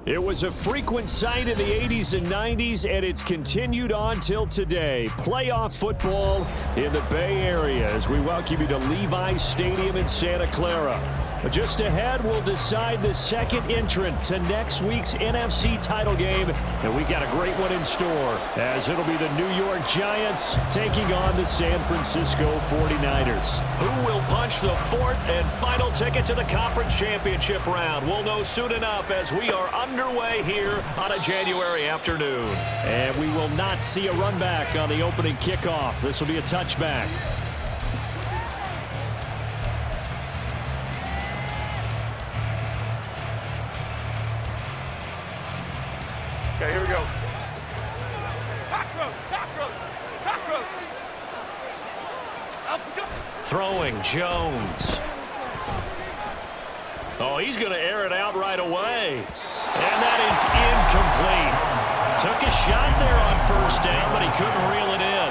It was a frequent sight in the 80s and 90s, and it's continued on till today. Playoff football in the Bay Area as we welcome you to Levi's Stadium in Santa Clara. Just ahead, we'll decide the second entrant to next week's NFC title game, and we got a great one in store, as it'll be the New York Giants taking on the San Francisco 49ers. Who will punch the fourth and final ticket to the conference championship round? We'll know soon enough as we are underway here on a January afternoon. And we will not see a run back on the opening kickoff. This will be a touchback. Okay, here we go. Throwing Jones. Oh, he's going to air it out right away. And that is incomplete. Took a shot there on first down, but he couldn't reel it in.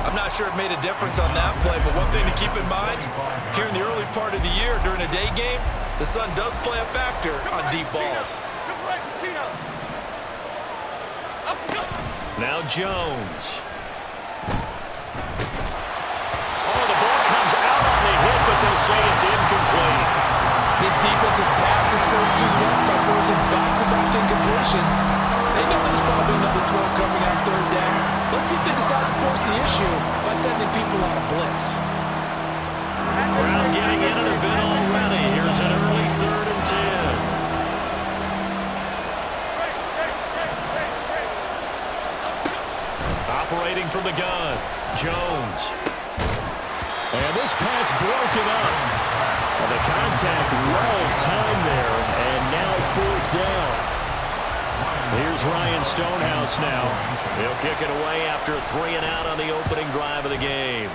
I'm not sure it made a difference on that play, but one thing to keep in mind, here in the early part of the year during a day game, the sun does play a factor on deep balls. Now Jones. Oh, the ball comes out on the hit, but they'll say it's incomplete. This defense has passed its first two tests by forcing back-to-back incompletions. They know there's probably another 12 coming on third down. Let's see if they decide to force the issue by sending people on a blitz. Crowd getting in it a bit already. Here's an early 3rd and 10. Operating from the gun, Jones. And this pass broken up. And the contact well timed there, and now 4th down. Here's Ryan Stonehouse now. He'll kick it away after 3 and out on the opening drive of the game.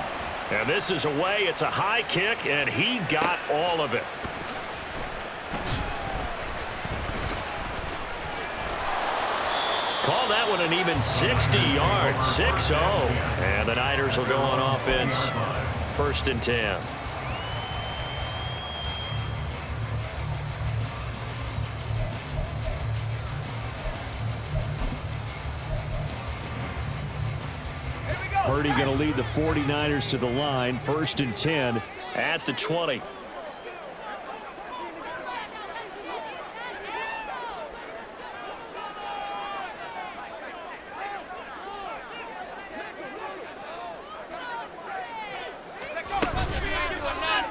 And this is away. It's a high kick, and he got all of it. Call that one an even 60 yards, 6-0. And the Niners will go on offense, 1st and 10. Purdy going to lead the 49ers to the line, 1st and 10 at the 20.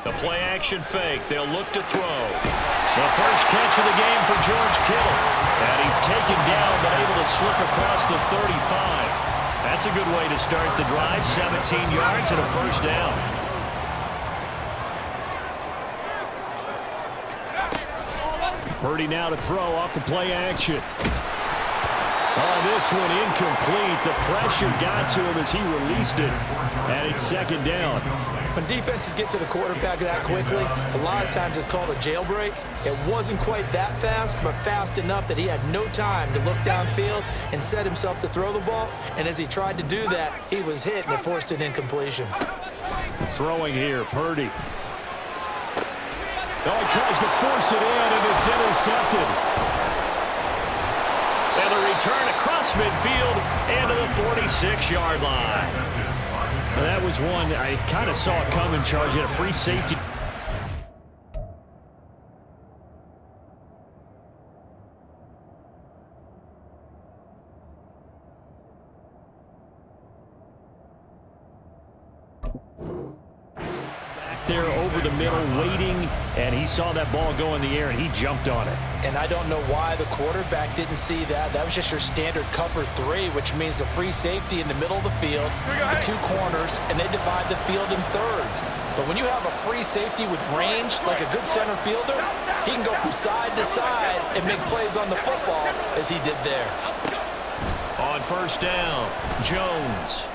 The play-action fake. They'll look to throw. The first catch of the game for George Kittle. And he's taken down, but able to slip across the 35. That's a good way to start the drive. 17 yards and a 1st down. Purdy now to throw off the play action. Oh, this one incomplete. The pressure got to him as he released it. And it's 2nd down. When defenses get to the quarterback that quickly, a lot of times it's called a jailbreak. It wasn't quite that fast, but fast enough that he had no time to look downfield and set himself to throw the ball. And as he tried to do that, he was hit and it forced an incompletion. Throwing here, Purdy. Oh, he tries to force it in, and it's intercepted. And the return across midfield and to the 46-yard line. And that was one I kind of saw it coming. Charge at a free safety. There over the middle waiting, and he saw that ball go in the air and he jumped on it. And I don't know why the quarterback didn't see that. That was just your standard cover 3, which means the free safety in the middle of the field, the 2 corners, and they divide the field in thirds. But when you have a free safety with range, like a good center fielder, he can go from side to side and make plays on the football as he did there. On 1st down, Jones.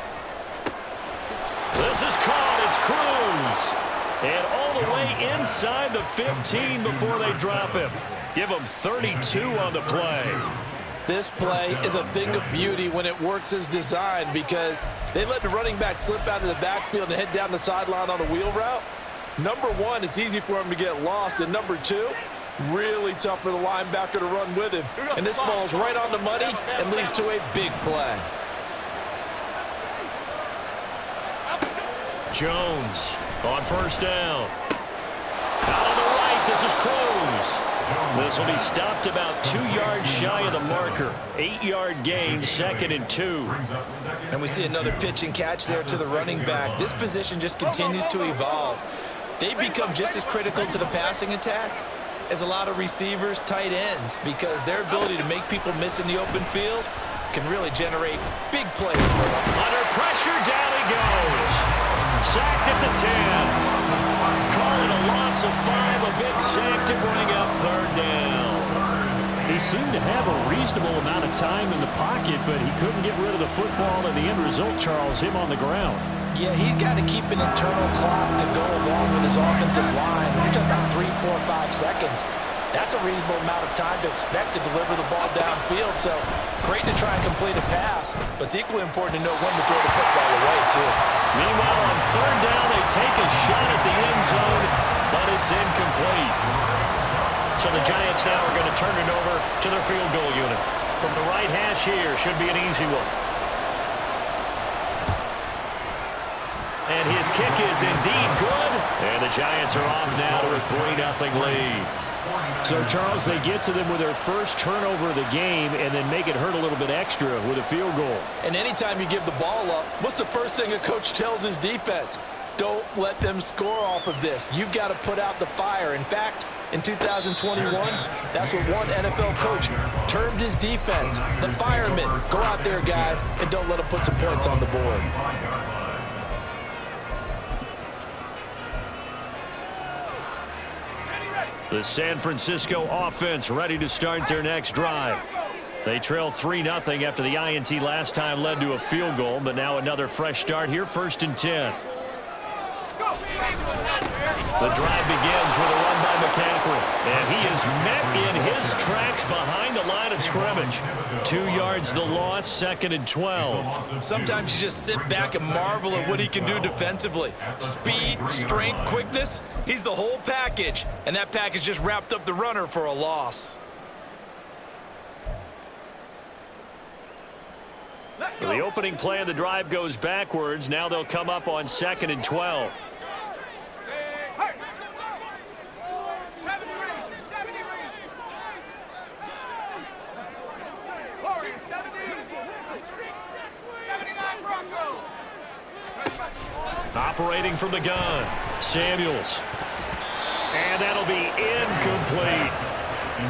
This is caught. It's Cruz. And all the way inside the 15 before they drop him. Give him 32 on the play. This play is a thing of beauty when it works as designed because they let the running back slip out of the backfield and head down the sideline on a wheel route. Number 1, it's easy for him to get lost. And number 2, Really tough for the linebacker to run with him. And this ball's right on the money and leads to a big play. Jones on first down. Out on the right, this is Cruz. This will be stopped about 2 yards shy of the marker. 8-yard gain, 2nd and 2. And we see another pitch and catch there to the running back. This position just continues to evolve. They become just as critical to the passing attack as a lot of receivers, tight ends, because their ability to make people miss in the open field can really generate big plays for them. Under pressure, down he goes. Sacked at the 10. Call it a loss of 5, a big sack to bring up 3rd down. He seemed to have a reasonable amount of time in the pocket, but he couldn't get rid of the football, and the end result, Charles, him on the ground. Yeah, he's got to keep an internal clock to go along with his offensive line. We're talking about 3, 4, 5 seconds. That's a reasonable amount of time to expect to deliver the ball downfield. So great to try and complete a pass, but it's equally important to know when to throw the football away, too. Meanwhile, on 3rd down, they take a shot at the end zone, but it's incomplete. So the Giants now are going to turn it over to their field goal unit. From the right hash here, should be an easy one. And his kick is indeed good. And the Giants are off now to a 3-0 lead. So, Charles, they get to them with their first turnover of the game and then make it hurt a little bit extra with a field goal. And anytime you give the ball up, what's the first thing a coach tells his defense? Don't let them score off of this. You've got to put out the fire. In fact, in 2021, that's what one NFL coach termed his defense. The firemen. Go out there, guys, and don't let them put some points on the board. The San Francisco offense ready to start their next drive. They trail 3-0 after the INT last time led to a field goal, but now another fresh start here, 1st and 10. The drive begins with a run by McCaffrey, and he is met in his tracks behind the line of scrimmage. 2 yards the loss, 2nd and 12. Sometimes you just sit back and marvel at what he can do defensively. Speed, strength, quickness, he's the whole package, and that package just wrapped up the runner for a loss. So the opening play of the drive goes backwards. Now they'll come up on 2nd and 12. Operating from the gun, Samuels. And that'll be incomplete.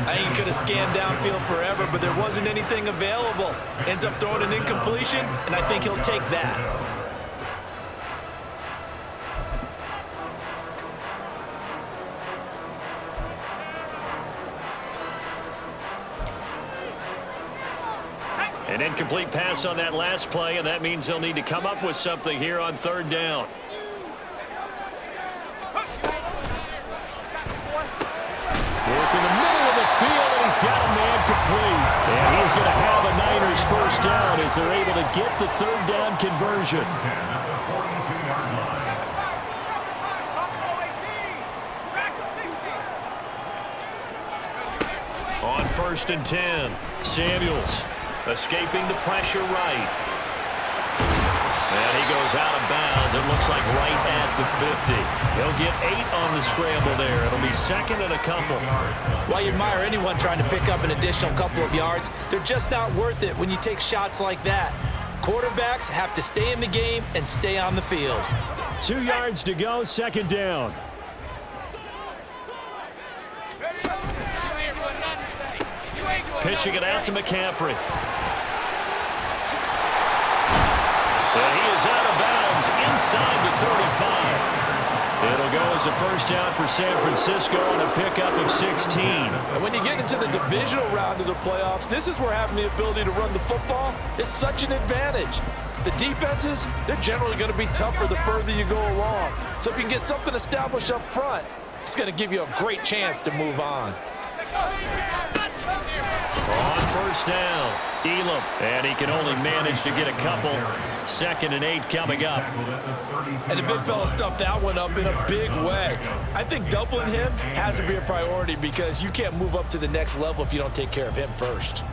I think he could have scanned downfield forever, but there wasn't anything available. Ends up throwing an incompletion, and I think he'll take that. An incomplete pass on that last play, and that means they'll need to come up with something here on 3rd down. Work in the middle of the field, and he's got a man complete. And he's going to have a Niners first down as they're able to get the 3rd down conversion. On 1st and 10, Samuels escaping the pressure right. And he goes out of bounds. It looks like right at the 50. He'll get 8 on the scramble there. It'll be 2nd and a couple. While you admire anyone trying to pick up an additional couple of yards, they're just not worth it when you take shots like that. Quarterbacks have to stay in the game and stay on the field. 2 yards to go, 2nd down. Pitching it out to McCaffrey. And he is out of bounds inside the 35. It'll go as a first down for San Francisco on a pickup of 16. And when you get into the divisional round of the playoffs, this is where having the ability to run the football is such an advantage. The defenses, they're generally going to be tougher the further you go along. So if you can get something established up front, it's going to give you a great chance to move on. On 1st first down. Elam, and he can only manage to get a couple. 2nd and 8 coming up. And the big fella stuffed that one up in a big way. I think doubling him has to be a priority because you can't move up to the next level if you don't take care of him first.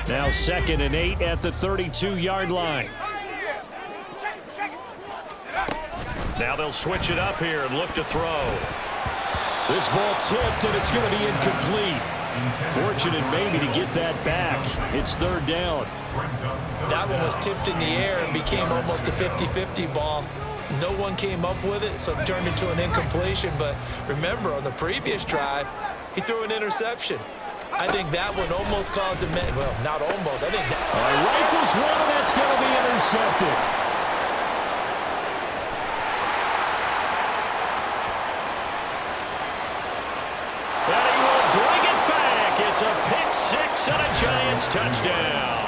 Now 2nd and 8 at the 32-yard line. Now they'll switch it up here and look to throw. This ball tipped, and it's going to be incomplete. Fortunate maybe to get that back. It's 3rd down. That one was tipped in the air and became almost a 50-50 ball. No one came up with it, so it turned into an incompletion. But remember, on the previous drive, he threw an interception. I think that one almost caused a – well, not almost. I think that – rifles one, and that's going to be intercepted. And he will bring it back. It's a pick six and a Giants touchdown.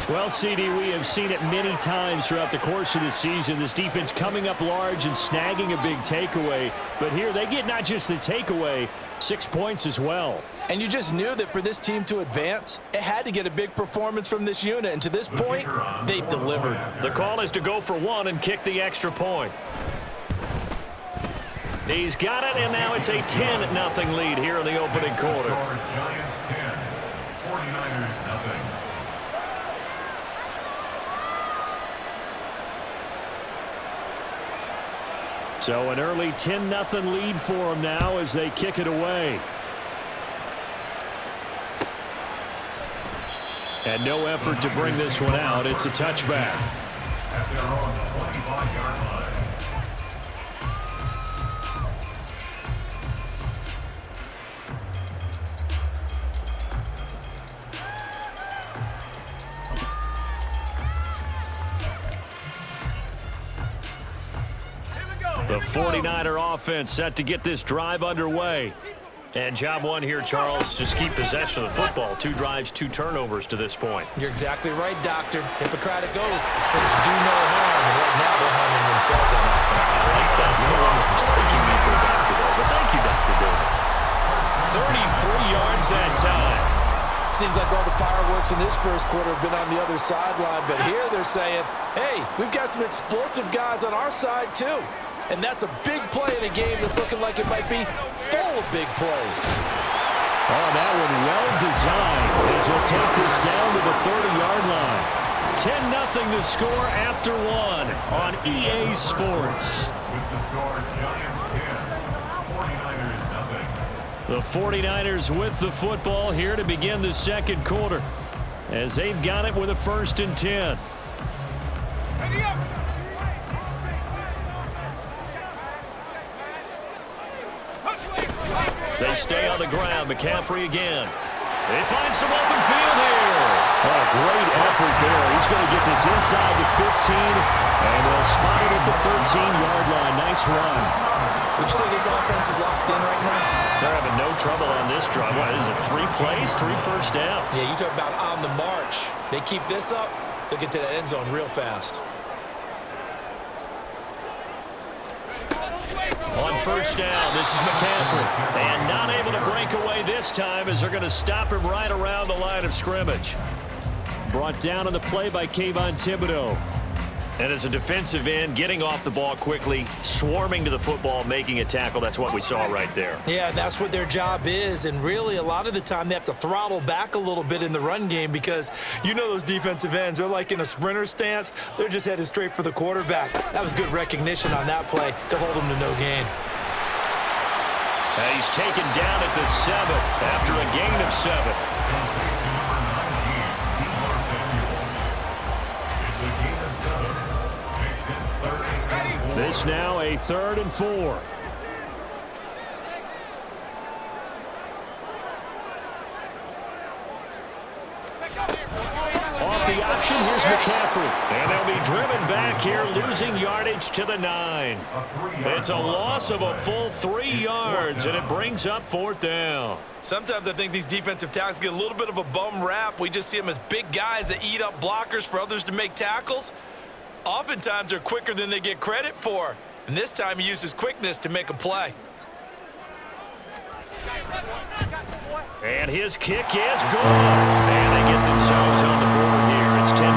Well, CD, we have seen it many times throughout the course of the season. This defense coming up large and snagging a big takeaway. But here they get not just the takeaway, 6 points as well. And you just knew that for this team to advance, it had to get a big performance from this unit. And to this point, they've delivered. The call is to go for one and kick the extra point. He's got it, and now it's a 10-0 lead here in the opening quarter. Giants 10, 49ers nothing. So an early 10-0 lead for them now as they kick it away. And no effort to bring this one out. It's a touchback. At their own 25-yard line. The 49er offense set to get this drive underway. And job one here, Charles, just keep possession of the football. 2 drives, 2 turnovers to this point. You're exactly right, Doctor. Hippocratic oath. First, do no harm. And right now, they're harming themselves on offense. I like that. No one was mistaking me for a doctor there. But thank you, Dr. Davis. 33 yards that time. Seems like all the fireworks in this first quarter have been on the other sideline. But here they're saying, hey, we've got some explosive guys on our side, too. And that's a big play in a game that's looking like it might be full of big plays. Oh, that one well designed as he'll take this down to the 30-yard line. 10-0 the score after 1 on EA Sports. With the score, Giants 10, 49ers nothing. The 49ers with the football here to begin the second quarter as they've got it with a 1st and 10. They stay on the ground. McCaffrey again. They find some open field here. Oh, great effort there. He's going to get this inside the 15, and they'll spot it at the 13-yard line. Nice run. Would you say this offense is locked in right now? They're having no trouble on this drive. What is it, 3 plays, 3 first downs? Yeah, you talk about on the march. They keep this up, they'll get to that end zone real fast. On first down, this is McCaffrey. And not able to break away this time as they're going to stop him right around the line of scrimmage. Brought down on the play by Kayvon Thibodeau. And as a defensive end, getting off the ball quickly, swarming to the football, making a tackle. That's what we saw right there. Yeah, that's what their job is. And really, a lot of the time, they have to throttle back a little bit in the run game because you know those defensive ends, they're like in a sprinter stance. They're just headed straight for the quarterback. That was good recognition on that play to hold them to no gain. And he's taken down at the 7 after a gain of 7. This now a 3rd and 4. Off the option. Here's McCaffrey. And they'll be driven back here, losing yardage to the 9. It's a loss of a full 3 yards, and it brings up 4th down. Sometimes I think these defensive tackles get a little bit of a bum rap. We just see them as big guys that eat up blockers for others to make tackles. Oftentimes, they're quicker than they get credit for. And this time, he used his quickness to make a play. And his kick is good. And they get themselves on the board here. It's 10-3.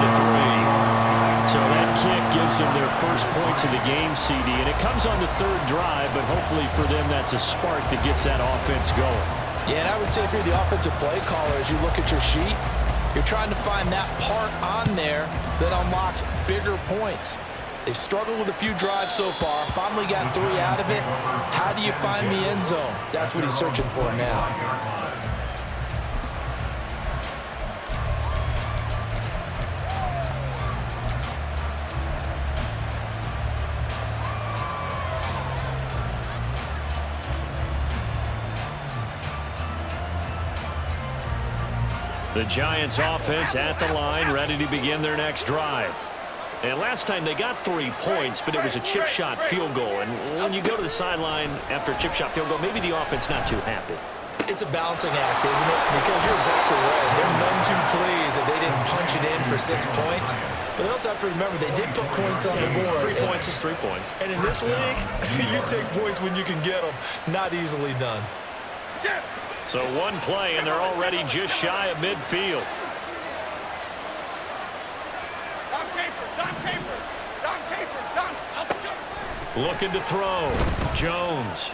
So that kick gives them their first points of the game, CD. And it comes on the 3rd drive, but hopefully for them, that's a spark that gets that offense going. Yeah, and I would say if you're the offensive play caller, as you look at your sheet, you're trying to find that part on there that unlocks bigger points. They've struggled with a few drives so far, finally got 3 out of it. How do you find the end zone? That's what he's searching for now. The Giants offense at the line, ready to begin their next drive. And last time they got 3 points, but it was a chip shot field goal. And when you go to the sideline after a chip shot field goal, maybe the offense not too happy. It's a balancing act, isn't it? Because you're exactly right. They're none too pleased that they didn't punch it in for 6 points. But they also have to remember they did put points on the board. 3 points is 3 points. And in this league, you take points when you can get them. Not easily done. So 1 play, and they're already just shy of midfield. Looking to throw. Jones.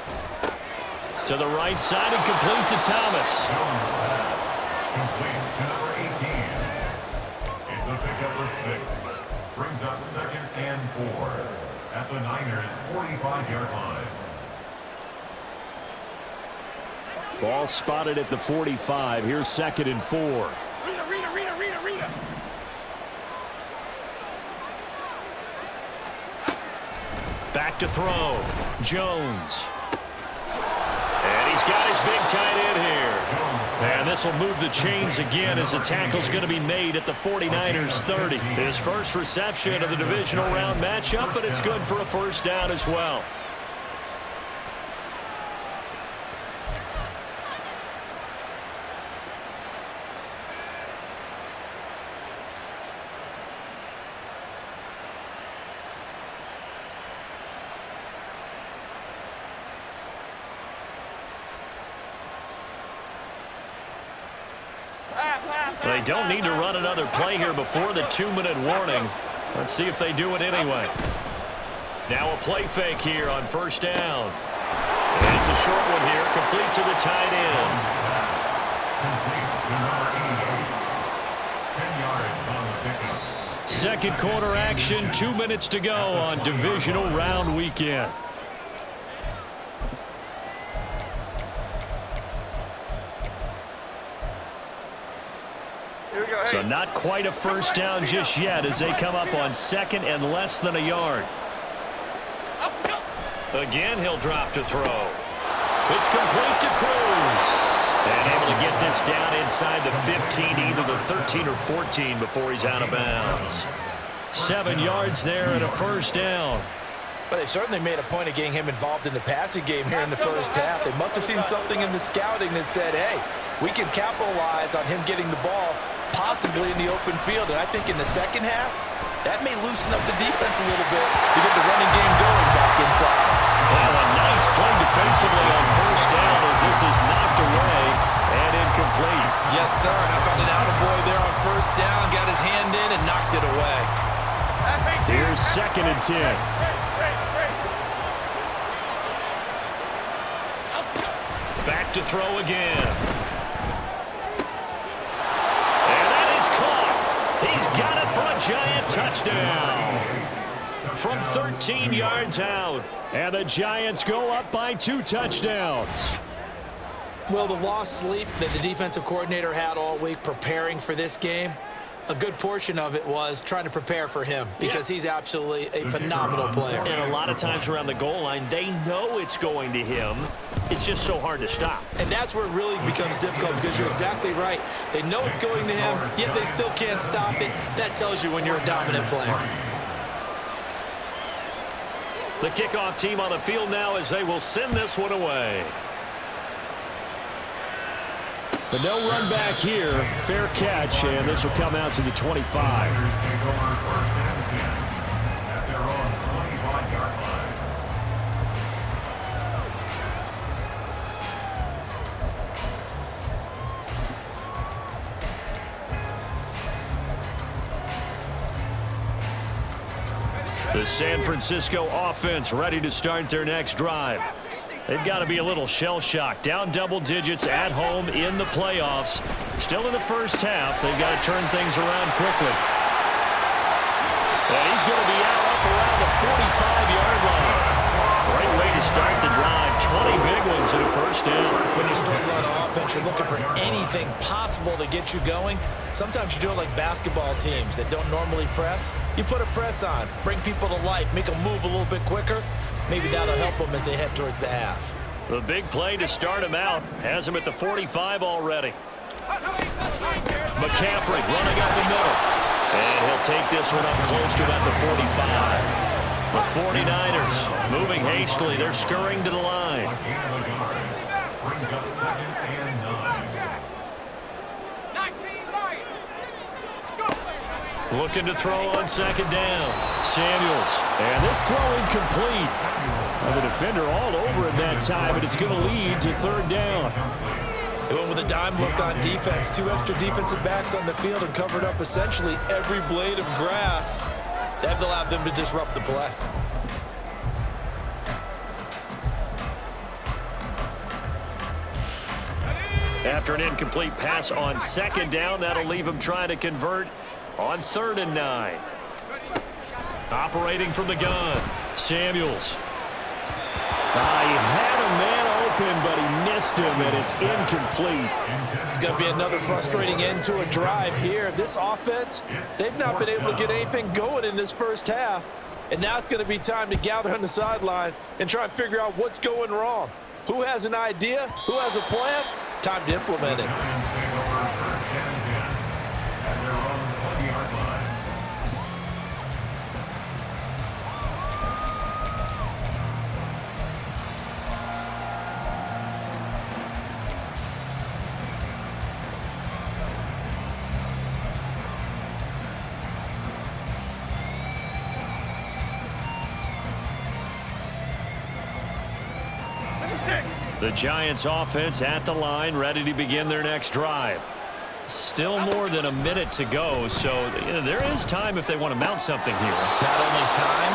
To the right side and complete to Thomas. Complete to number 18. It's a pickup of 6. Brings up 2nd and 4 at the Niners' 45-yard line. Ball spotted at the 45. Here's 2nd and 4. Rita. Back to throw. Jones. And he's got his big tight end here. And this will move the chains again as the tackle's going to be made at the 49ers 30. His first reception of the divisional round matchup, but it's good for a 1st down as well. They don't need to run another play here before the 2-minute warning. Let's see if they do it anyway. Now a play fake here on 1st down. And it's a short one here, complete to the tight end. Complete to number 88. 10 yards on the pickup. 2nd quarter action, 2 minutes to go on divisional round weekend. So not quite a 1st down just yet as they come up on 2nd and less than a yard. Again, he'll drop to throw. It's complete to Cruz. And able to get this down inside the 15, either the 13 or 14 before he's out of bounds. 7 yards there and a 1st down. But they certainly made a point of getting him involved in the passing game here in the 1st half. They must have seen something in the scouting that said, hey, we can capitalize on him getting the ball possibly in the open field. And I think in the 2nd half, that may loosen up the defense a little bit to get the running game going back inside. Well, a nice play defensively on 1st down as this is knocked away and incomplete. Yes, sir. How about an attaboy there on 1st down? Got his hand in and knocked it away. Here's 2nd and 10. Back to throw again. And that is caught. He's got it for a Giant touchdown. From 13 yards out. And the Giants go up by 2 touchdowns. Well, the lost sleep that the defensive coordinator had all week preparing for this game, a good portion of it was trying to prepare for him because he's absolutely a phenomenal player. And a lot of times around the goal line, they know it's going to him. It's just so hard to stop. And that's where it really becomes difficult because you're exactly right. They know it's going to him, yet they still can't stop it. That tells you when you're a dominant player. The kickoff team on the field now as they will send this one away. But no run back here. Fair catch, and this will come out to the 25. Niners take over first and 10 at their own 25-yard line. The San Francisco offense ready to start their next drive. They've got to be a little shell-shocked. Down double digits at home in the playoffs. Still in the first half. They've got to turn things around quickly. And he's going to be out up around the 45-yard line. Great way to start the drive. 20 big ones in a first down. When you struggle on offense, you're looking for anything possible to get you going. Sometimes you do it like basketball teams that don't normally press. You put a press on, bring people to life, make them move a little bit quicker. Maybe that'll help them as they head towards the half. The big play to start him out has him at the 45 already. McCaffrey running up the middle. And he'll take this one up close to about the 45. The 49ers moving hastily. They're scurrying to the line. Brings up second and 9. Looking to throw on second down. Samuels. And this throw incomplete. And the defender all over it that time, and it's going to lead to third down. They went with a dime look on defense. 2 extra defensive backs on the field and covered up essentially every blade of grass. That allowed them to disrupt the play. After an incomplete pass on second down, that'll leave him trying to convert on 3rd and 9. Operating from the gun, Samuels. He had a man open, but he missed him, and it's incomplete. It's going to be another frustrating end to a drive here. This offense, they've not been able to get anything going in this first half. And now it's going to be time to gather on the sidelines and try and figure out what's going wrong. Who has an idea? Who has a plan? Time to implement it. Giants take over first and 10 at their own 20-yard line. The Giants offense at the line, ready to begin their next drive. Still more than a minute to go, so there is time if they want to mount something here. Not only time,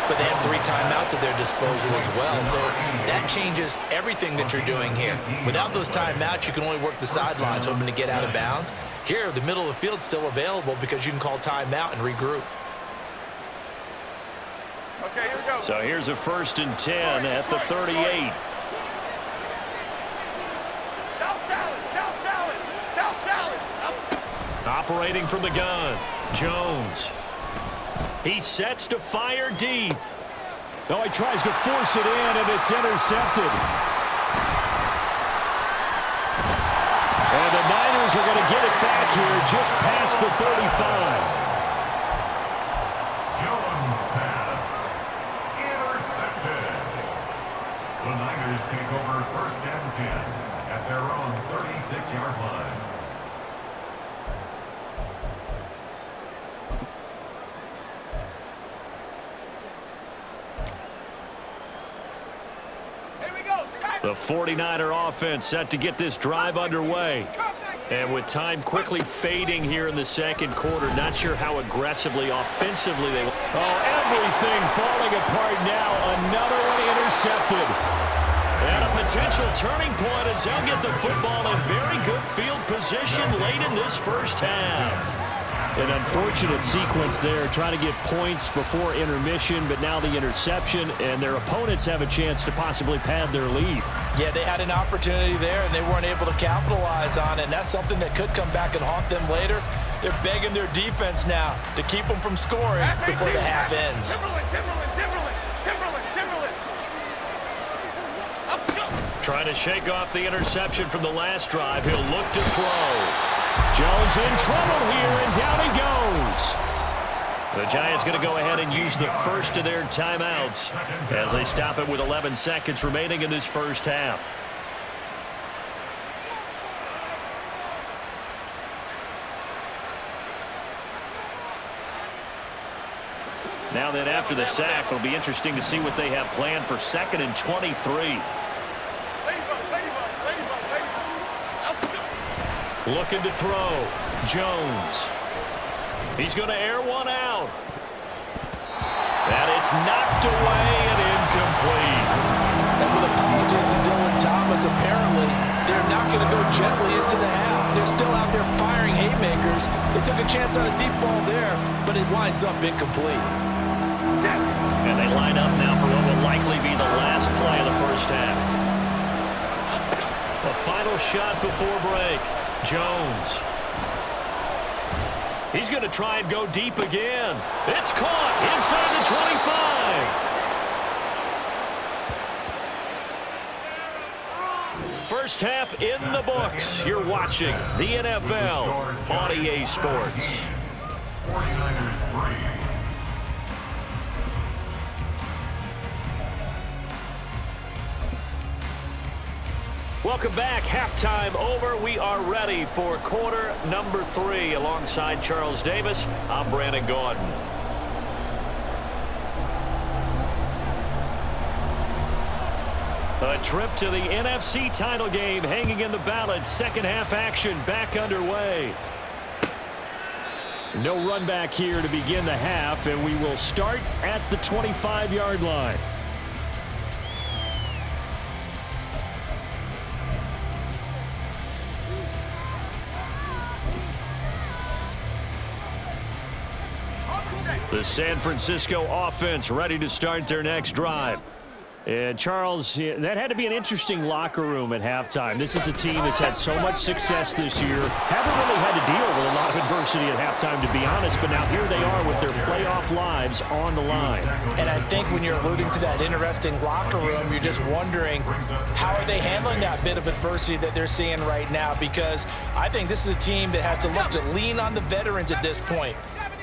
but they have 3 timeouts at their disposal as well. So that changes everything that you're doing here. Without those timeouts, you can only work the sidelines, hoping to get out of bounds. Here, the middle of the field's still available because you can call timeout and regroup. Okay, here we go. So here's a 1st and 10 at the 38. Operating from the gun, Jones. He sets to fire deep. No, he tries to force it in, and it's intercepted. And the Niners are going to get it back here just past the 35. Jones pass intercepted. The Niners take over first and 10 at their own 36-yard line. The 49er offense set to get this drive underway. And with time quickly fading here in the second quarter, not sure how aggressively, offensively they will. Oh, everything falling apart now. Another one intercepted. And a potential turning point as they'll get the football in very good field position late in this first half. An unfortunate sequence there, trying to get points before intermission, but now the interception, and their opponents have a chance to possibly pad their lead. Yeah, they had an opportunity there, and they weren't able to capitalize on it, and that's something that could come back and haunt them later. They're begging their defense now to keep them from scoring before the half ends. Trying to shake off the interception from the last drive. He'll look to throw. Jones in trouble here, and down he goes. The Giants going to go ahead and use the first of their timeouts as they stop it with 11 seconds remaining in this first half. Now then, after the sack, it'll be interesting to see what they have planned for 2nd and 23. Looking to throw. Jones. He's going to air one out. And it's knocked away and incomplete. And with apologies to Dylan Thomas, apparently they're not going to go gently into the half. They're still out there firing haymakers. They took a chance on a deep ball there, but it winds up incomplete. And they line up now for what will likely be the last play of the first half. The final shot before break. Jones. He's going to try and go deep again. It's caught inside the 25. First half in the books. You're watching the NFL on EA Sports. 49ers 3. Welcome back. Halftime over. We are ready for quarter number 3. Alongside Charles Davis, I'm Brandon Gordon. A trip to the NFC title game hanging in the balance. Second half action back underway. No run back here to begin the half, and we will start at the 25-yard line. The San Francisco offense ready to start their next drive. And Charles, that had to be an interesting locker room at halftime. This is a team that's had so much success this year. Haven't really had to deal with a lot of adversity at halftime, to be honest, but now here they are with their playoff lives on the line. And I think when you're alluding to that interesting locker room, you're just wondering how are they handling that bit of adversity that they're seeing right now, because I think this is a team that has to look to lean on the veterans at this point.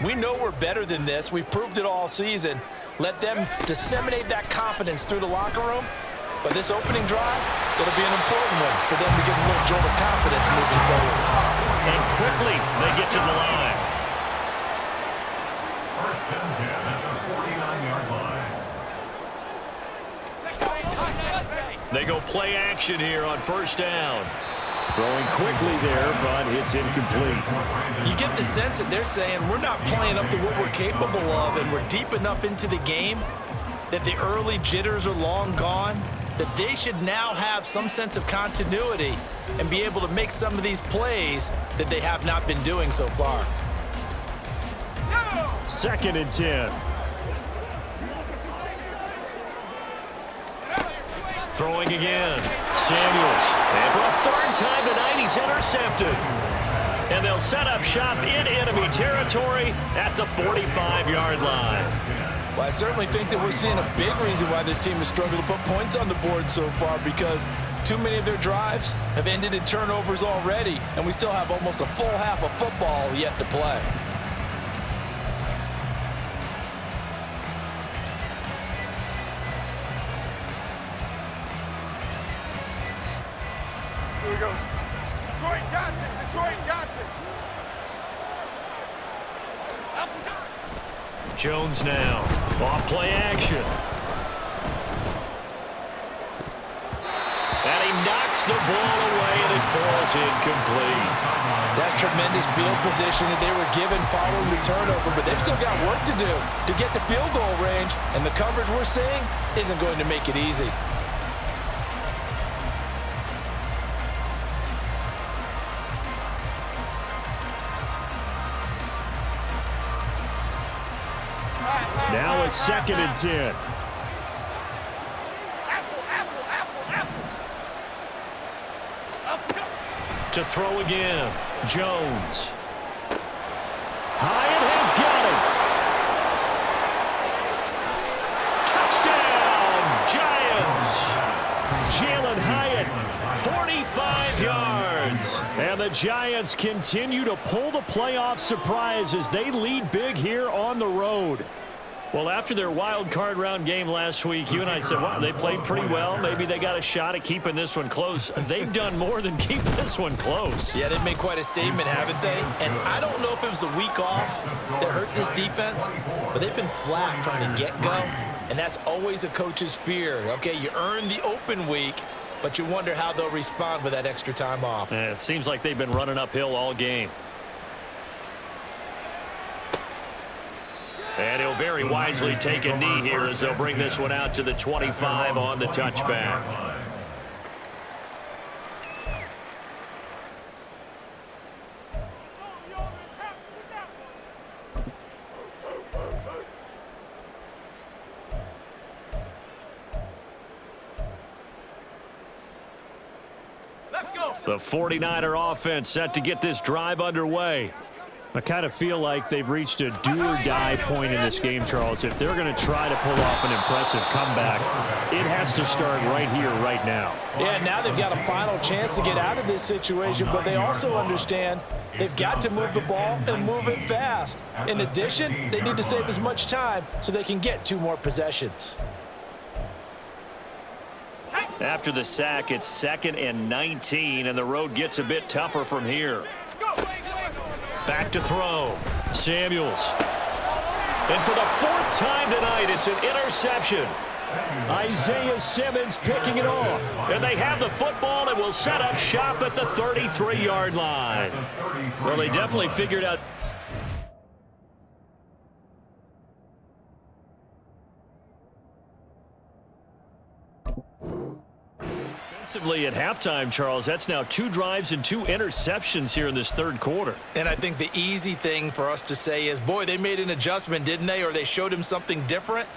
We know we're better than this. We've proved it all season. Let them disseminate that confidence through the locker room. But this opening drive, it'll be an important one for them to get a little jolt of confidence moving forward. And quickly, they get to the line. First and 10 at the 49-yard line. They go play action here on first down. Throwing quickly there, but it's incomplete. You get the sense that they're saying we're not playing up to what we're capable of, and we're deep enough into the game that the early jitters are long gone, that they should now have some sense of continuity and be able to make some of these plays that they have not been doing so far. 2nd and 10. Throwing again. Samuels. And for a third time tonight, he's intercepted. And they'll set up shop in enemy territory at the 45-yard line. Well, I certainly think that we're seeing a big reason why this team has struggled to put points on the board so far, because too many of their drives have ended in turnovers already, and we still have almost a full half of football yet to play. Here we go. Detroit Johnson. Detroit Johnson. Up. Jones now. Off play action. And he knocks the ball away, and it falls incomplete. That's tremendous field position that they were given following the turnover, but they've still got work to do to get to field goal range, and the coverage we're seeing isn't going to make it easy. Now a 2nd and 10. To throw again. Jones. the Giants continue to pull the playoff surprise as they lead big here on the road. Well, after their wild card round game last week, you and I said, wow, they played pretty well. Maybe they got a shot at keeping this one close. They've done more than keep this one close. Yeah, they've made quite a statement, haven't they? And I don't know if it was the week off that hurt this defense, but they've been flat from the get-go, and that's always a coach's fear. Okay, you earn the open week, but you wonder how they'll respond with that extra time off. And it seems like they've been running uphill all game. And he'll very wisely take a knee here as they'll bring this one out to the 25 on the touchback. Let's go. The 49er offense set to get this drive underway. I kind of feel like they've reached a do-or-die point in this game, Charles. If they're going to try to pull off an impressive comeback, it has to start right here, right now. Yeah, now they've got a final chance to get out of this situation, but they also understand they've got to move the ball and move it fast. In addition, they need to save as much time so they can get 2 more possessions. After the sack, it's 2nd and 19, and the road gets a bit tougher from here. Back to throw. Samuels. And for the 4th time tonight, it's an interception. Isaiah Simmons picking it off. And they have the football and will set up shop at the 33-yard line. Well, they definitely figured out. Offensively at halftime, Charles, that's now 2 drives and 2 interceptions here in this 3rd quarter. And I think the easy thing for us to say is, boy, they made an adjustment, didn't they? Or they showed him something different.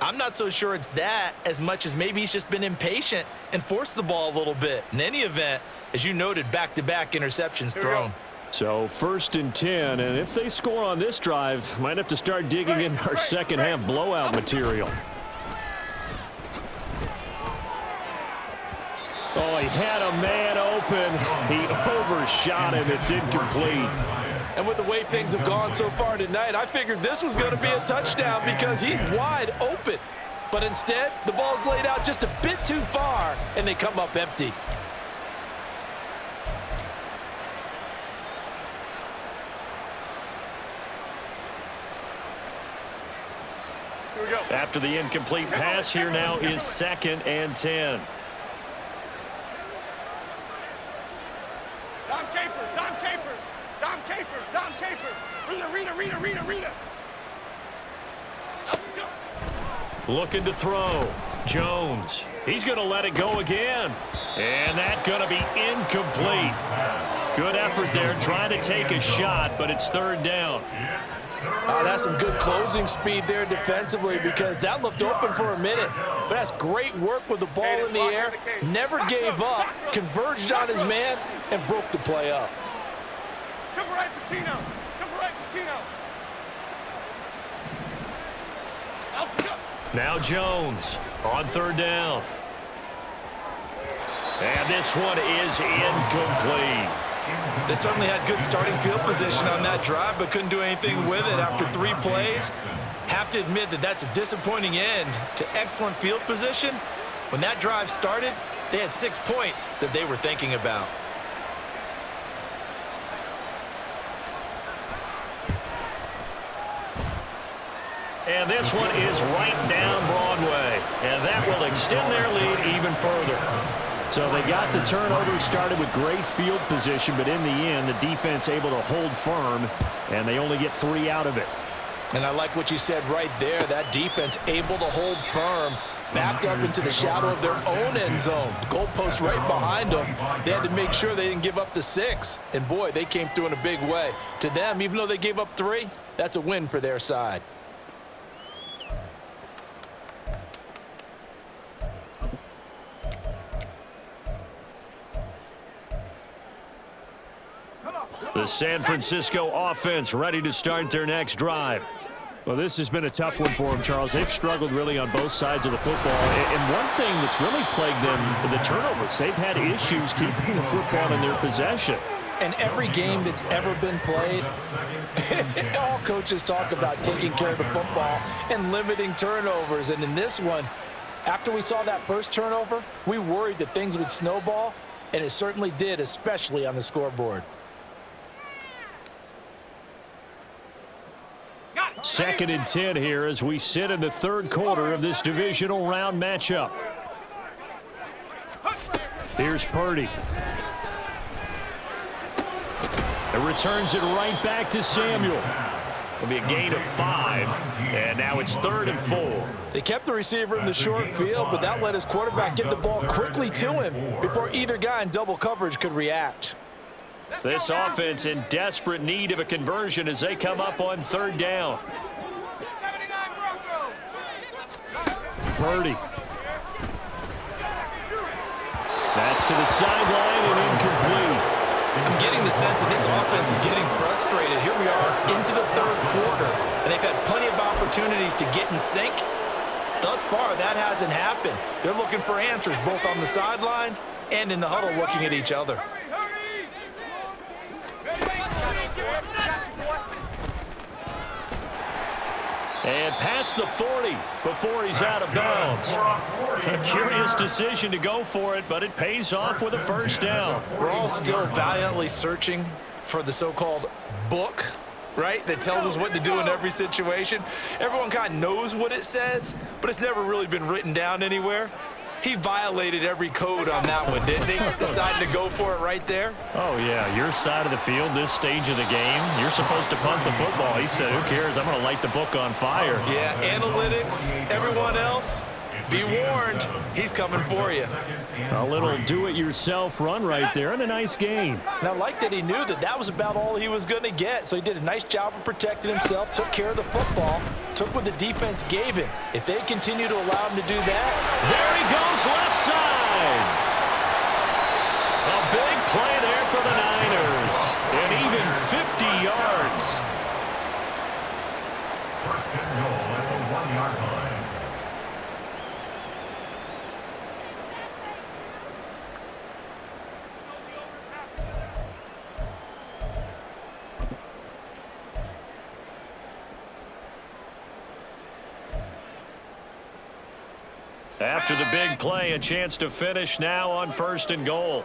I'm not so sure it's that as much as maybe he's just been impatient and forced the ball a little bit. In any event, as you noted, back-to-back interceptions thrown. So 1st and 10, and if they score on this drive, might have to start digging in our second-half blowout material. Oh, he had a man open. He overshot him. It's incomplete. And with the way things have gone so far tonight, I figured this was going to be a touchdown because he's wide open. But instead, the ball's laid out just a bit too far, and they come up empty. Here we go. After the incomplete pass, here now is 2nd and 10. Dom Capers, Dom Capers, Dom Capers, Dom Capers. Rita. Let's go. Looking to throw. Jones. He's going to let it go again. And that's going to be incomplete. Good effort there trying to take a shot, but it's 3rd down. That's some good closing speed there defensively because that looked open for a minute. But that's great work with the ball in the air. Never gave up, converged on his man, and broke the play up. Jump right, Pacino. Jump right, Pacino. Now Jones on 3rd down. And this one is incomplete. They certainly had good starting field position on that drive, but couldn't do anything with it after 3 plays. Have to admit that that's a disappointing end to excellent field position. When that drive started, they had 6 points that they were thinking about. And this one is right down Broadway. And that will extend their lead even further. So they got the turnover started with great field position, but in the end, the defense able to hold firm, and they only get 3 out of it. And I like what you said right there. That defense able to hold firm, backed up into the shadow of their own end zone. The goalpost right behind them. They had to make sure they didn't give up the 6. And, boy, they came through in a big way. To them, even though they gave up 3, that's a win for their side. The San Francisco offense ready to start their next drive. Well, this has been a tough one for them, Charles. They've struggled really on both sides of the football. And one thing that's really plagued them, the turnovers. They've had issues keeping the football in their possession. And every game that's ever been played, all coaches talk about taking care of the football and limiting turnovers. And in this one, after we saw that first turnover, we worried that things would snowball, and it certainly did, especially on the scoreboard. 2nd and 10 here as we sit in the third quarter of this divisional round matchup. Here's Purdy. It returns it right back to Samuel. It'll be a gain of 5, and now it's 3rd and 4. They kept the receiver in the short field, but that let his quarterback get the ball quickly to him before either guy in double coverage could react. This offense in desperate need of a conversion as they come up on 3rd down. Purdy. That's to the sideline and incomplete. I'm getting the sense that this offense is getting frustrated. Here we are into the third quarter, and they've had plenty of opportunities to get in sync. Thus far, that hasn't happened. They're looking for answers both on the sidelines and in the huddle looking at each other. And past the 40 before he's out of bounds. A curious decision to go for it, but it pays off with a 1st down. We're all still valiantly searching for the so-called book, right, that tells us what to do in every situation. Everyone kind of knows what it says, but it's never really been written down anywhere. He violated every code on that one, didn't he? Decided to go for it right there. Oh, yeah, your side of the field, this stage of the game, you're supposed to punt the football. He said, who cares? I'm going to light the book on fire. Yeah, analytics, everyone else, be warned, he's coming for you. A little do-it-yourself run right there and a nice gain. And I like that he knew that that was about all he was going to get, so he did a nice job of protecting himself, took care of the football, took what the defense gave him. If they continue to allow him to do that, there he goes left side. A big play there for the Niners, and even 50 yards. 1st and goal at the 1-yard line. After the big play, a chance to finish now on 1st and goal.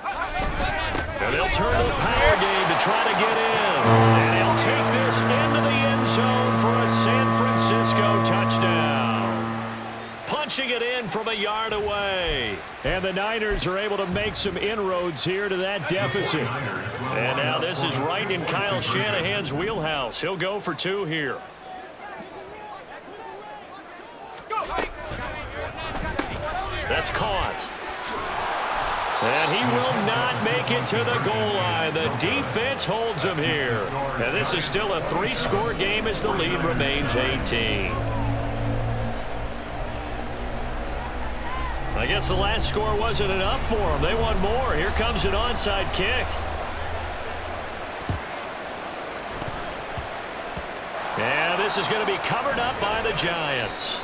And they'll turn to the power game to try to get in. And he'll take this into the end zone for a San Francisco touchdown. Punching it in from a yard away. And the Niners are able to make some inroads here to that deficit. And now this is right in Kyle Shanahan's wheelhouse. He'll go for 2 here. That's caught. And he will not make it to the goal line. The defense holds him here. And this is still a 3-score game as the lead remains 18. I guess the last score wasn't enough for them. They want more. Here comes an onside kick. And this is going to be covered up by the Giants.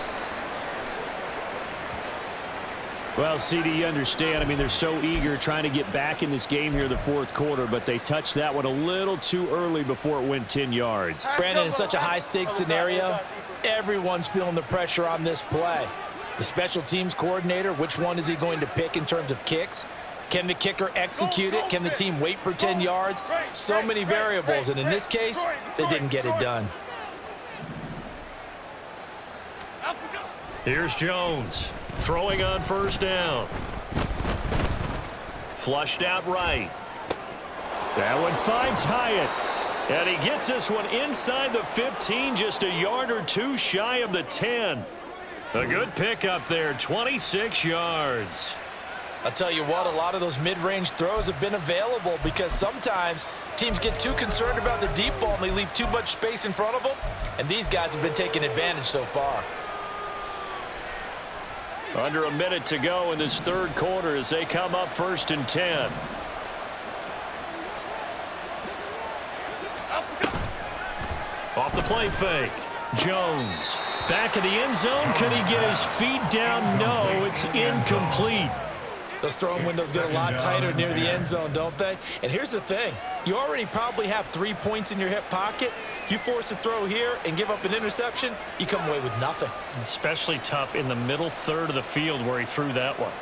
Well, CD, you understand. I mean, they're so eager trying to get back in this game here in the 4th quarter, but they touched that one a little too early before it went 10 yards. Brandon, in such a high-stakes scenario, everyone's feeling the pressure on this play. The special teams coordinator, which one is he going to pick in terms of kicks? Can the kicker execute it? Can the team wait for 10 yards? So many variables, and in this case, they didn't get it done. Here's Jones. Throwing on 1st down. Flushed out right. That one finds Hyatt. And he gets this one inside the 15, just a yard or 2 shy of the 10. A good pickup there, 26 yards. I'll tell you what, a lot of those mid-range throws have been available because sometimes teams get too concerned about the deep ball and they leave too much space in front of them. And these guys have been taking advantage so far. Under a minute to go in this 3rd quarter as they come up 1st and 10. Off the play fake. Jones. Back of the end zone. Can he get his feet down? No, it's incomplete. Those throwing windows get a lot tighter near the end zone, don't they? And here's the thing. You already probably have 3 points in your hip pocket. You force a throw here and give up an interception, you come away with nothing. Especially tough in the middle third of the field where he threw that one.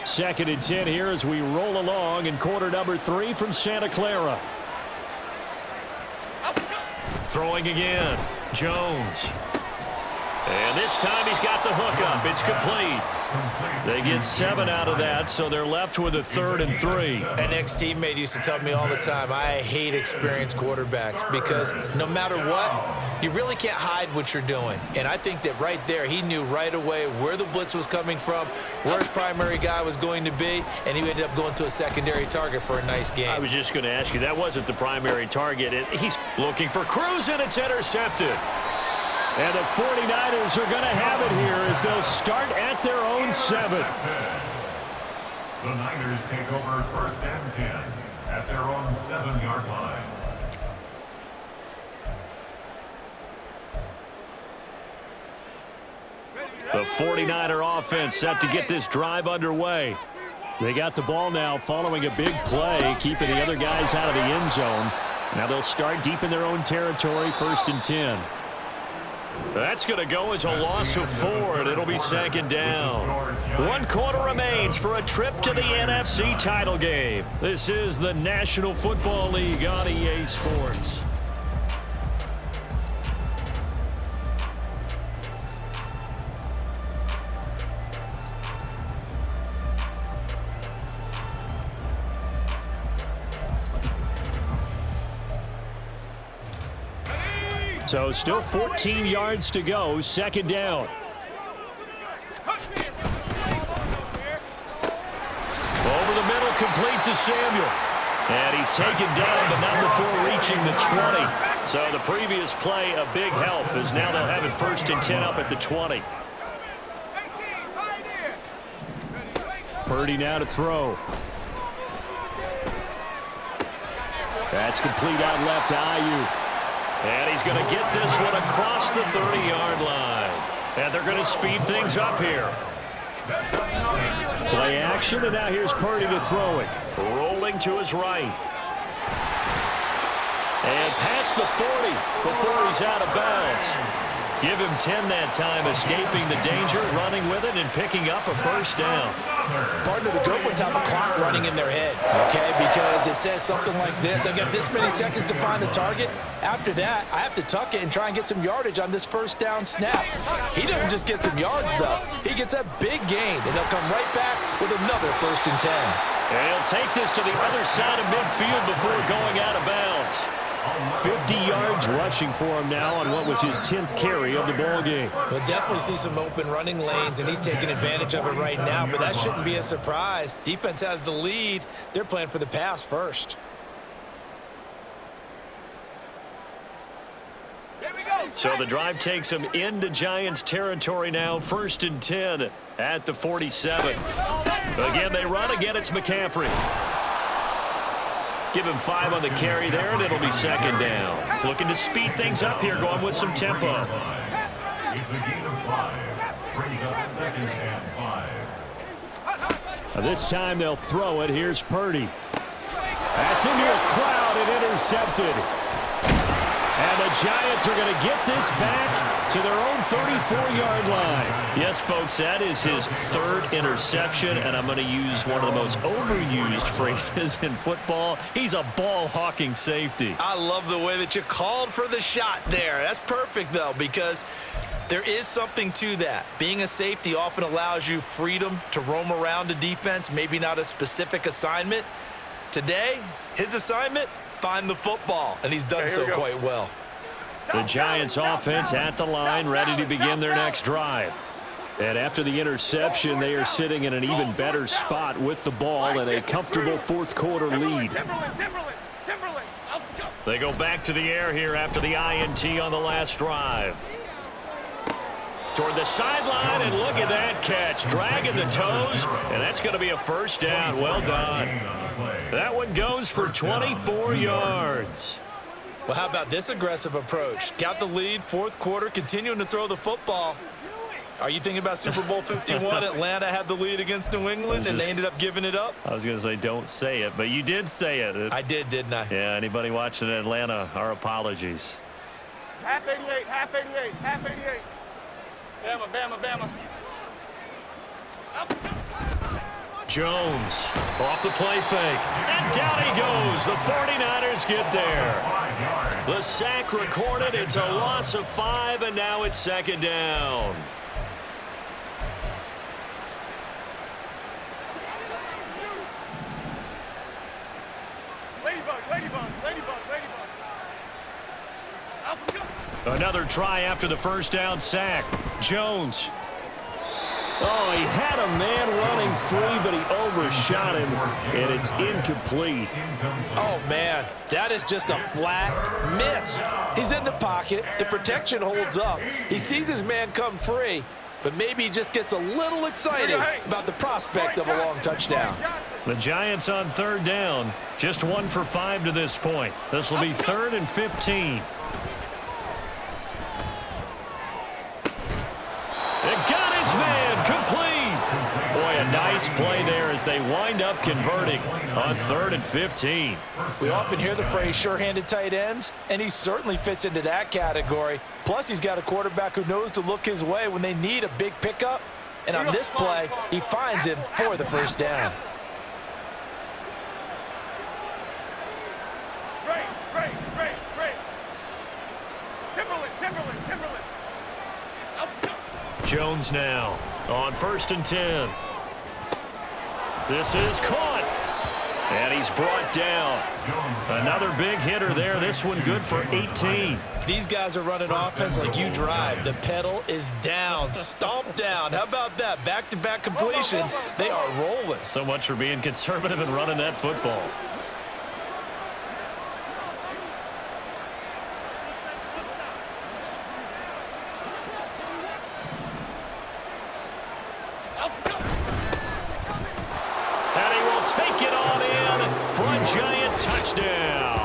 2nd and 10 here as we roll along in quarter number 3 from Santa Clara. Throwing again. Jones. And this time he's got the hook up. It's complete. They get 7 out of that, so they're left with a 3rd and 3. An ex-teammate used to tell me all the time, I hate experienced quarterbacks because no matter what, you really can't hide what you're doing. And I think that right there, he knew right away where the blitz was coming from, where his primary guy was going to be, and he ended up going to a secondary target for a nice game. I was just going to ask you, that wasn't the primary target. He's looking for Cruz, and it's intercepted. And the 49ers are going to have it here as they'll start at their own 7. The Niners take over 1st and 10 at their own 7-yard line. The 49er offense set to get this drive underway. They got the ball now following a big play, keeping the other guys out of the end zone. Now they'll start deep in their own territory, 1st and 10. That's going to go as a loss of 4, and it'll be 2nd down. 1 quarter remains for a trip to the NFC title game. This is the National Football League on EA Sports. So still 14 yards to go, 2nd down. Over the middle, complete to Samuel. And he's taken down, but not before reaching the 20. So the previous play, a big help, as now they'll have it 1st and 10 up at the 20. Purdy now to throw. That's complete out left to Ayuk. And he's going to get this one across the 30-yard line. And they're going to speed things up here. Play action, and now here's Purdy to throw it. Rolling to his right. And past the 40 before he's out of bounds. Give him 10 that time, escaping the danger, running with it, and picking up a 1st down. Partner, the good ones have a clock running in their head, okay? Because it says something like this. I've got this many seconds to find the target. After that, I have to tuck it and try and get some yardage on this 1st down snap. He doesn't just get some yards, though. He gets a big gain, and they'll come right back with another 1st and 10. And he'll take this to the other side of midfield before going out of bounds. 50 yards rushing for him now on what was his 10th carry of the ball game. We'll definitely see some open running lanes, and he's taking advantage of it right now, but that shouldn't be a surprise. Defense has the lead. They're playing for the pass first. So the drive takes him into Giants territory now, 1st and 10 at the 47. Again, they run. Again, it's McCaffrey. Give him 5 on the carry there, and it'll be 2nd down. Looking to speed things up here, going with some tempo. It's a gain of 5. Brings up 2nd and 5. This time they'll throw it. Here's Purdy. That's into a crowd and intercepted. And the Giants are going to get this back to their own 34-yard line. Yes, folks, that is his 3rd interception, and I'm going to use one of the most overused phrases in football. He's a ball-hawking safety. I love the way that you called for the shot there. That's perfect, though, because there is something to that. Being a safety often allows you freedom to roam around a defense, maybe not a specific assignment. Today, his assignment, find the football, and he's done so quite well. The Giants offense at the line, ready to begin their next drive. And after the interception, they are sitting in an even better spot with the ball and a comfortable 4th quarter lead. They go back to the air here after the INT on the last drive. Toward the sideline, and look at that catch. Dragging the toes, and that's going to be a 1st down. Well done. That one goes for 24 yards. Well, how about this aggressive approach? Got the lead, 4th quarter, continuing to throw the football. Are you thinking about Super Bowl 51? Atlanta had the lead against New England, and they ended up giving it up? I was going to say don't say it, but you did say it. I did, didn't I? Yeah, anybody watching Atlanta, our apologies. Half 88, half 88, half 88. Bama, Bama, Bama. Jones off the play fake. And down he goes. The 49ers get there. The sack recorded. It's a loss of 5, and now it's second down. Ladybug, ladybug, ladybug, ladybug. Another try after the first down sack. Jones. Oh, he had a man running free, but he overshot him, and it's incomplete. Oh, man, that is just a flat miss. He's in the pocket. The protection holds up. He sees his man come free, but maybe he just gets a little excited about the prospect of a long touchdown. The Giants on third down. Just 1 for 5 to this point. This will be 3rd and 15. It got his man complete. Boy, a nice play there as they wind up converting on 3rd and 15. We often hear the phrase sure-handed tight ends, and he certainly fits into that category. Plus, he's got a quarterback who knows to look his way when they need a big pickup. And on this play, he finds him for the first down. Great. Timberland. Jones now on 1st and 10. This is caught. And he's brought down. Another big hitter there. This one good for 18. These guys are running offense like you drive. The pedal is down, stomp down. How about that? Back-to-back completions. They are rolling. So much for being conservative and running that football. And he will take it on in for a Giant touchdown.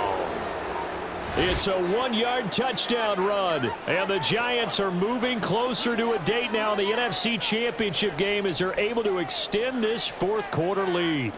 It's a 1-yard touchdown run, and the Giants are moving closer to a date now in the NFC Championship game as they're able to extend this 4th quarter lead.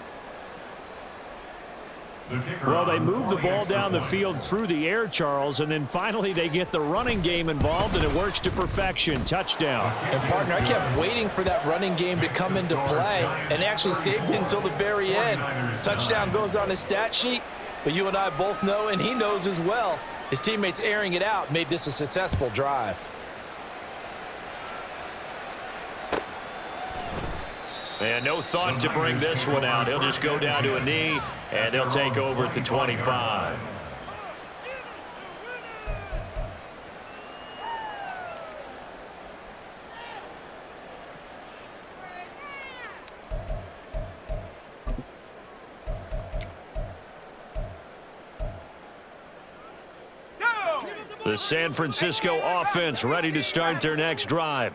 Well, they move the ball down the field through the air, Charles, and then finally they get the running game involved, and it works to perfection. Touchdown. And, partner, I kept waiting for that running game to come into play, and actually saved it until the very end. Touchdown goes on his stat sheet, but you and I both know, and he knows as well, his teammates airing it out made this a successful drive. And no thought to bring this one out. He'll just go down to a knee, and they'll take over at the 25. The San Francisco offense ready to start their next drive.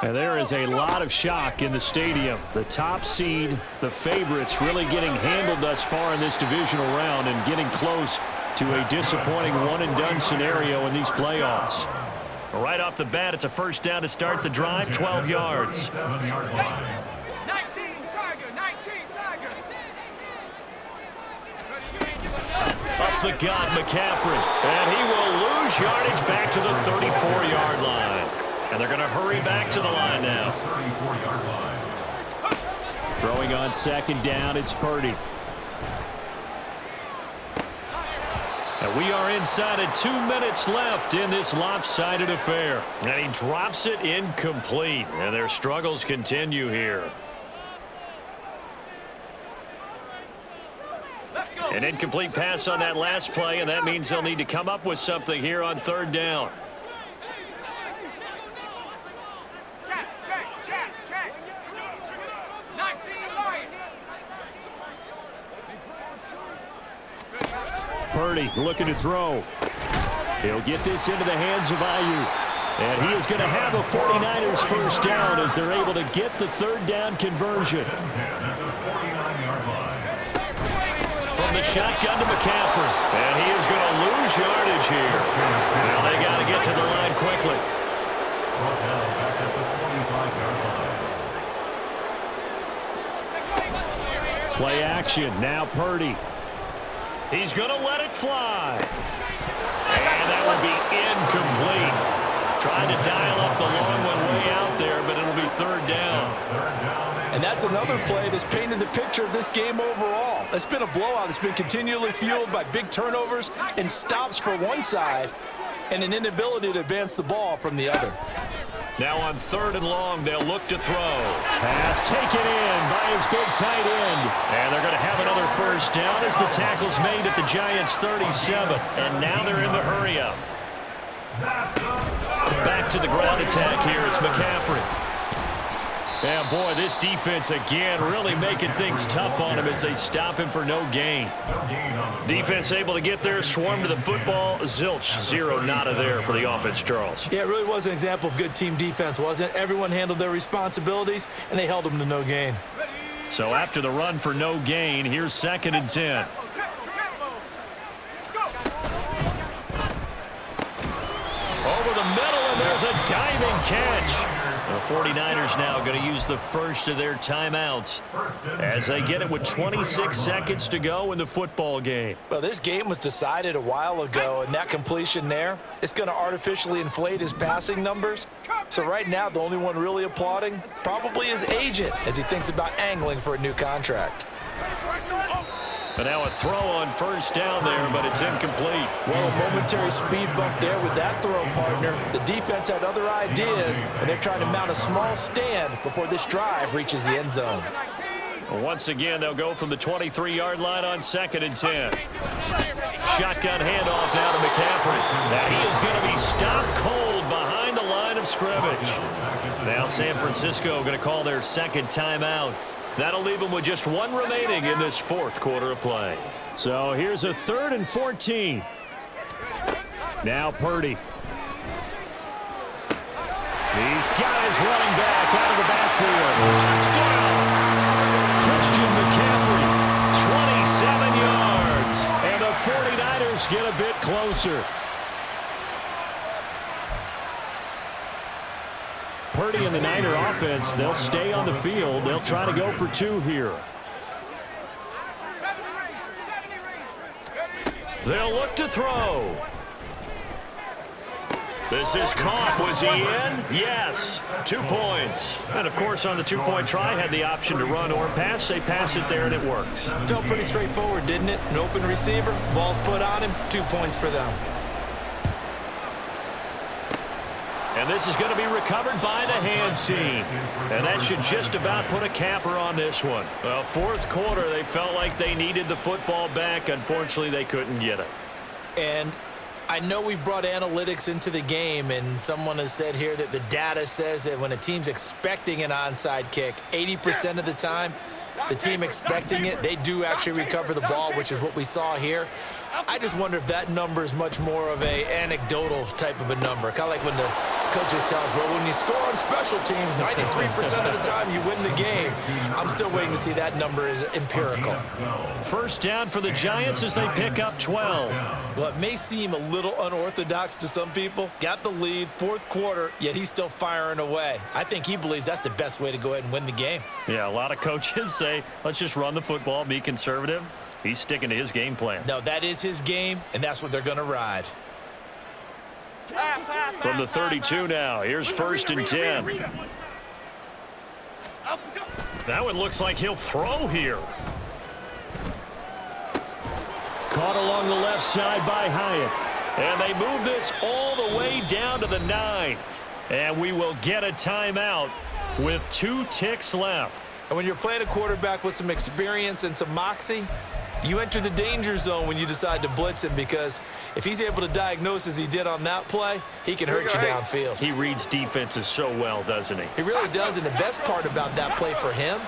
And there is a lot of shock in the stadium. The top seed, the favorites, really getting handled thus far in this divisional round and getting close to a disappointing one-and-done scenario in these playoffs. Right off the bat, it's a first down to start the drive, 12 yards. 19 Tiger. Up the gut, McCaffrey. And he will lose yardage back to the 34-yard line. And they're going to hurry back to the line now. Throwing on 2nd down, it's Purdy. And we are inside of 2 minutes left in this lopsided affair. And he drops it incomplete. And their struggles continue here. An incomplete pass on that last play, and that means they'll need to come up with something here on 3rd down. Check. 19 Lion. Purdy looking to throw. He'll get this into the hands of Ayuk. And he is going to have a 49ers first down as they're able to get the 3rd down conversion. From the shotgun to McCaffrey. And he is going to lose yardage here. Now they got to get to the line quickly. brought down back at the 45-yard line. Play action. Now Purdy. He's going to let it fly. And that will be incomplete. Trying to dial up the long one way out there, but it'll be third down. And that's another play that's painted the picture of this game overall. It's been a blowout. It's been continually fueled by big turnovers and stops for one side and an inability to advance the ball from the other. Now on third and long, they'll look to throw. Pass taken in by his big tight end. And they're going to have another first down as the tackle's made at the Giants' 37. And now they're in the hurry-up. Back to the ground attack here. It's McCaffrey. Yeah, boy, this defense again really making things tough on him as they stop him for no gain. Defense able to get there, swarm to the football. Zilch, zero nada there for the offense, Charles. Yeah, it really was an example of good team defense, wasn't it? Everyone handled their responsibilities, and they held them to no gain. So after the run for no gain, here's 2nd and 10. Over the middle, and there's a diving catch. The 49ers now going to use the first of their timeouts as they get it with 26 seconds to go in the football game. Well, this game was decided a while ago, and that completion there is going to artificially inflate his passing numbers. So right now, the only one really applauding probably his agent as he thinks about angling for a new contract. But now a throw on first down there, but it's incomplete. Well, a momentary speed bump there with that throw, partner. The defense had other ideas, and they're trying to mount a small stand before this drive reaches the end zone. Once again, they'll go from the 23-yard line on 2nd and 10. Shotgun handoff now to McCaffrey. Now he is going to be stopped cold behind the line of scrimmage. Now San Francisco going to call their second timeout. That'll leave them with just one remaining in this fourth quarter of play. So here's a 3rd and 14. Now Purdy. These guys running back out of the backfield. Touchdown! Christian McCaffrey, 27 yards. And the 49ers get a bit closer. Purdy and the Niner offense, they'll stay on the field. They'll try to go for 2 here. They'll look to throw. This is caught. Was he in? Yes. 2 points. And, of course, on the 2-point try, had the option to run or pass. They pass it there, and it works. Felt pretty straightforward, didn't it? An open receiver, ball's put on him, 2 points for them. And this is going to be recovered by the hands team. And that should just about put a capper on this one. Well, fourth quarter, they felt like they needed the football back. Unfortunately, they couldn't get it. And I know we've brought analytics into the game, and someone has said here that the data says that when a team's expecting an onside kick, 80% of the time, the team expecting it, they do actually recover the ball, which is what we saw here. I just wonder if that number is much more of a anecdotal type of a number. Kind of like when the coaches tell us, well, when you score on special teams, 93% of the time you win the game. I'm still waiting to see that number is empirical. First down for the Giants as they pick up 12. Well, it may seem a little unorthodox to some people. Got the lead, fourth quarter, yet he's still firing away. I think he believes that's the best way to go ahead and win the game. Yeah, a lot of coaches say, let's just run the football, be conservative. He's sticking to his game plan. No, that is his game, and that's what they're going to ride. From the 32 now, here's 1st and 10. That one looks like he'll throw here. Caught along the left side by Hyatt. And they move this all the way down to the 9. And we will get a timeout with 2 ticks left. And when you're playing a quarterback with some experience and some moxie, you enter the danger zone when you decide to blitz him, because if he's able to diagnose as he did on that play, he can hurt you downfield. He reads defenses so well, doesn't he? He really does, and the best part about that play for him,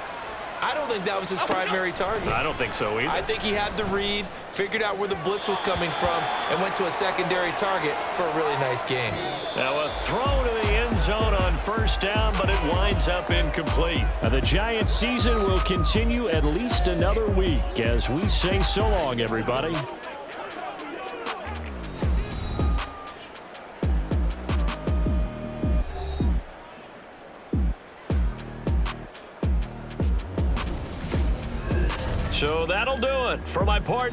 I don't think that was his primary target. I don't think so either. I think he had the read, figured out where the blitz was coming from, and went to a secondary target for a really nice game. Now a throw to the end zone on first down, but it winds up incomplete. The Giants season will continue at least another week as we say so long, everybody. So that'll do it for my partner,